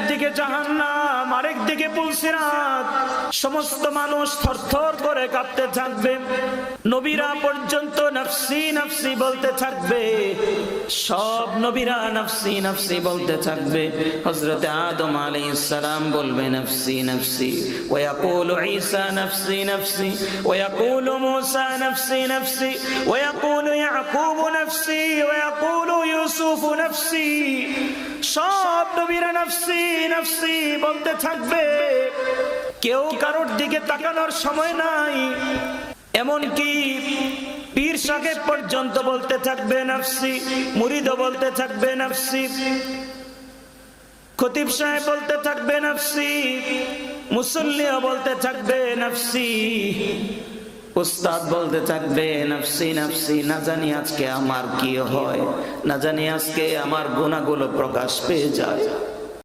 একদিকে জাহান্নাম, আরেকদিকে পুলসিরাত। সমস্ত মানুষ থরথর করে কাঁপতে থাকবে। নবীরা পর্যন্ত নফসি নফসি বলতে থাকবে। সব নবীরা নফসি নফসি বলতে থাকবে। হযরত আদম আলাইহিস সালাম বলবে নফসি নফসি, ওয়া ইয়াকুলু ঈসা নফসি নফসি, ওয়া ইয়াকুলু মূসা নফসি নফসি, ওয়া ইয়াকুলু ইয়াকুব নফসি, ওয়া ইয়াকুলু ইউসুফ নফসি। সব নবীরা নফসি নফসি বলতে থাকবে। কেউ কারোর দিকে তাকানোর সময় নাই। এমনকি পীর সাহেব পর্যন্ত বলতে থাকবে নফসি, মুরিদও বলতে থাকবে নফসি, খতিব সাহেব বলতে থাকবে নফসি, মুসল্লিও বলতে থাকবে নফসি, উস্তাদ বলতে থাকবে নফসি নফসি। না জানি আজকে আমার কি হয়, না জানি আজকে আমার গুনাহগুলো প্রকাশ পেয়ে যায়।